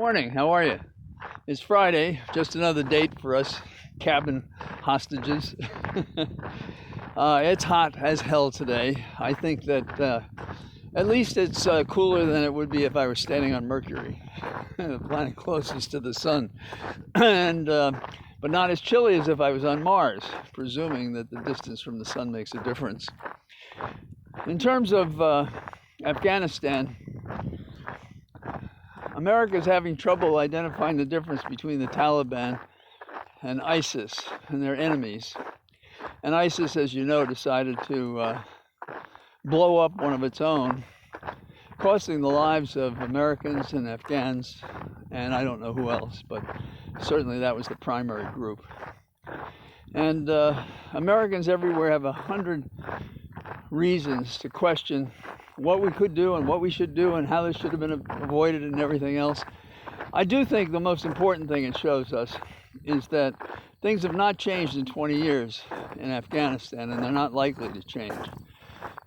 morning. How are you? It's Friday, just another date for us cabin hostages. It's hot as hell today. I think that at least it's cooler than it would be if I were standing on Mercury, the planet closest to the sun, and but not as chilly as if I was on Mars, presuming that the distance from the sun makes a difference. In terms of Afghanistan, America is having trouble identifying the difference between the Taliban and ISIS and their enemies. And ISIS, as you know, decided to blow up one of its own, costing the lives of Americans and Afghans, and I don't know who else, but certainly that was the primary group. And Americans everywhere have 100 reasons to question what we could do and what we should do and how this should have been avoided and everything else. I do think the most important thing it shows us is that things have not changed in 20 years in Afghanistan, and they're not likely to change.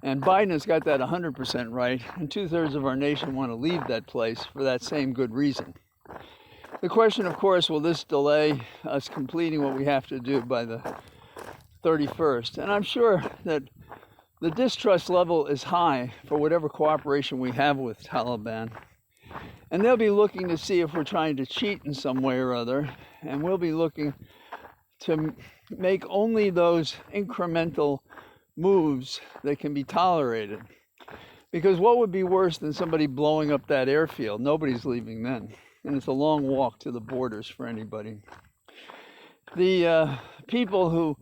And Biden has got that 100% right, and 2/3 of our nation want to leave that place for that same good reason. The question, of course, will this delay us completing what we have to do by the 31st? And I'm sure that the distrust level is high for whatever cooperation we have with Taliban. And they'll be looking to see if we're trying to cheat in some way or other. And we'll be looking to make only those incremental moves that can be tolerated. Because what would be worse than somebody blowing up that airfield? Nobody's leaving then. And it's a long walk to the borders for anybody. The people who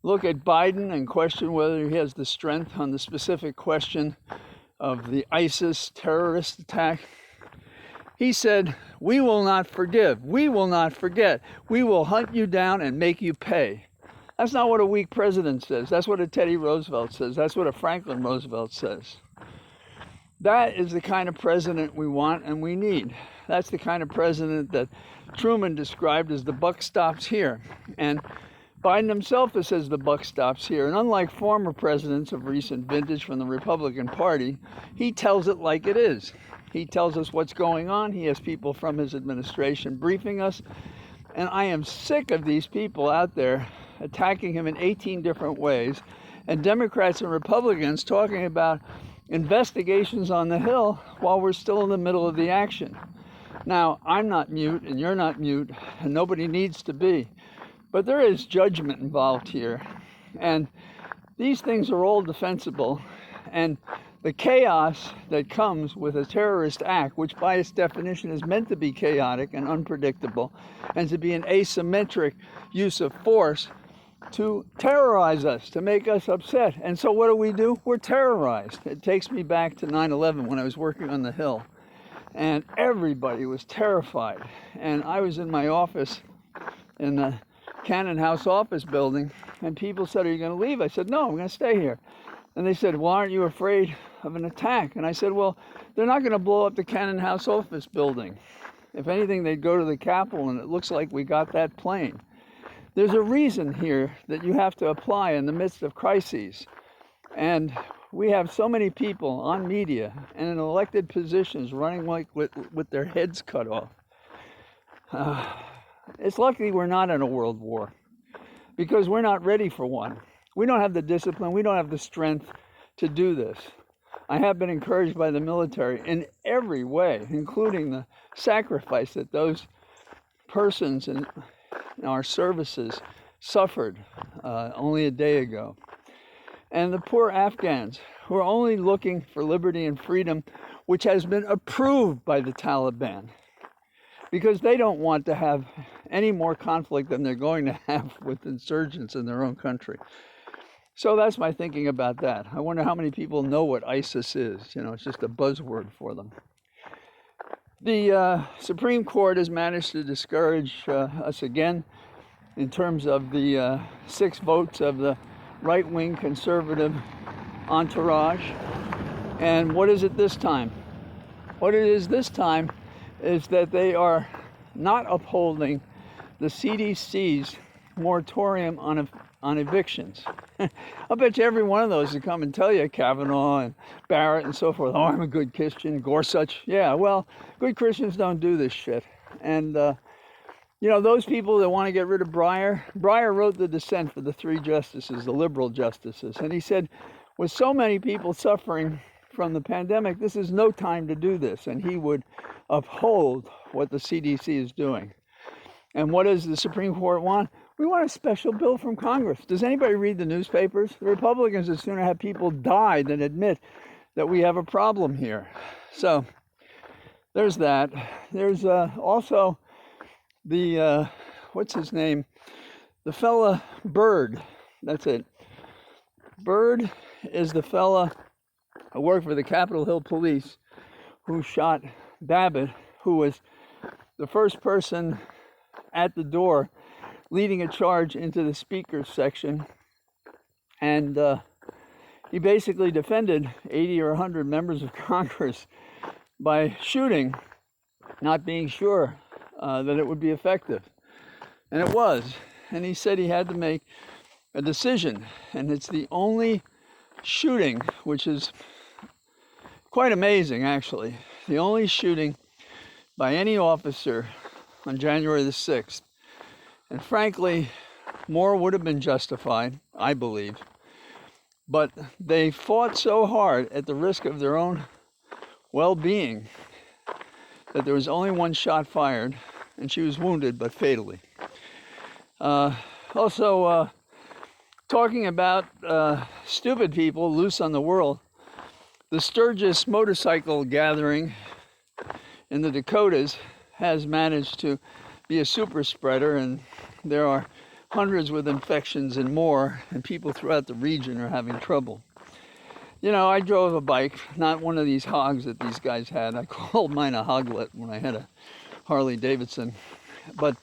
look at Biden and question whether he has the strength on the specific question of the ISIS terrorist attack. He said, "We will not forgive. We will not forget. We will hunt you down and make you pay." That's not what a weak president says. That's what a Teddy Roosevelt says. That's what a Franklin Roosevelt says. That is the kind of president we want and we need. That's the kind of president that Truman described as the buck stops here. And Biden himself says the buck stops here. And unlike former presidents of recent vintage from the Republican Party, he tells it like it is. He tells us what's going on. He has people from his administration briefing us. And I am sick of these people out there attacking him in 18 different ways. And Democrats and Republicans talking about investigations on the Hill while we're still in the middle of the action. Now, I'm not mute and you're not mute, and nobody needs to be. But there is judgment involved here, and these things are all defensible, and the chaos that comes with a terrorist act, which by its definition is meant to be chaotic and unpredictable, and to be an asymmetric use of force to terrorize us, to make us upset. And so what do? We're terrorized. It takes me back to 9/11 when I was working on the Hill, and everybody was terrified. And I was in my office in the Cannon House office building, and people said, "Are you going to leave?" I said, "No, I'm going to stay here." And they said, "Well, aren't you afraid of an attack?" And I said, "Well, they're not going to blow up the Cannon House office building. If anything, they'd go to the Capitol, and it looks like we got that plane." There's a reason here that you have to apply in the midst of crises. And we have so many people on media and in elected positions running like with their heads cut off. It's lucky we're not in a world war, because we're not ready for one. We don't have the discipline, we don't have the strength to do this. I have been encouraged by the military in every way, including the sacrifice that those persons in our services suffered only a day ago. And the poor Afghans who are only looking for liberty and freedom, which has been approved by the Taliban, because they don't want to have any more conflict than they're going to have with insurgents in their own country. So that's my thinking about that. I wonder how many people know what ISIS is. It's just a buzzword for them. The Supreme Court has managed to discourage us again in terms of the 6 votes of the right-wing conservative entourage. And what is it this time? What it is this time is that they are not upholding the CDC's moratorium on on evictions. I'll bet you every one of those would come and tell you, Kavanaugh and Barrett and so forth, oh, I'm a good Christian, Gorsuch. Yeah, well, good Christians don't do this shit. And, you know, those people that want to get rid of Breyer wrote the dissent for the 3 justices, the liberal justices. And he said, with so many people suffering from the pandemic, this is no time to do this. And he would uphold what the CDC is doing. And what does the Supreme Court want? We want a special bill from Congress. Does anybody read the newspapers? The Republicans would sooner have people die than admit that we have a problem here. So there's that. There's also the, what's his name? The fella Byrd. That's it. Byrd is the fella who worked for the Capitol Hill Police who shot Babbitt, who was the first person at the door leading a charge into the speaker's section. And he basically defended 80 or 100 members of Congress by shooting, not being sure that it would be effective. And it was. And he said he had to make a decision. And it's the only shooting, which is quite amazing, actually. The only shooting by any officer on January the 6th. And frankly, more would have been justified, I believe. But they fought so hard at the risk of their own well-being that there was only one shot fired, and she was wounded, but fatally. Also, talking about stupid people loose on the world, the Sturgis motorcycle gathering in the Dakotas has managed to be a super spreader, and there are hundreds with infections and more, and people throughout the region are having trouble. You know, I drove a bike, not one of these hogs that these guys had. I called mine a hoglet when I had a Harley Davidson. But,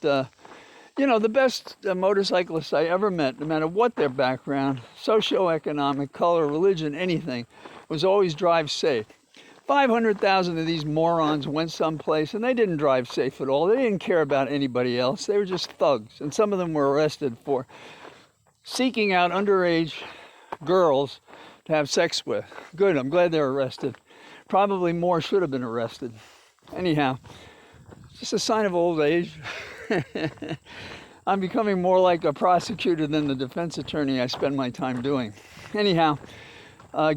you know, the best motorcyclists I ever met, no matter what their background, socioeconomic, color, religion, anything, was always drive safe. 500,000 of these morons went someplace and they didn't drive safe at all. They didn't care about anybody else. They were just thugs. And some of them were arrested for seeking out underage girls to have sex with. Good, I'm glad they're arrested. Probably more should have been arrested. Anyhow, it's just a sign of old age. I'm becoming more like a prosecutor than the defense attorney I spend my time doing. Anyhow,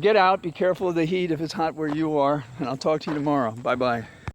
get out, be careful of the heat if it's hot where you are, and I'll talk to you tomorrow. Bye-bye.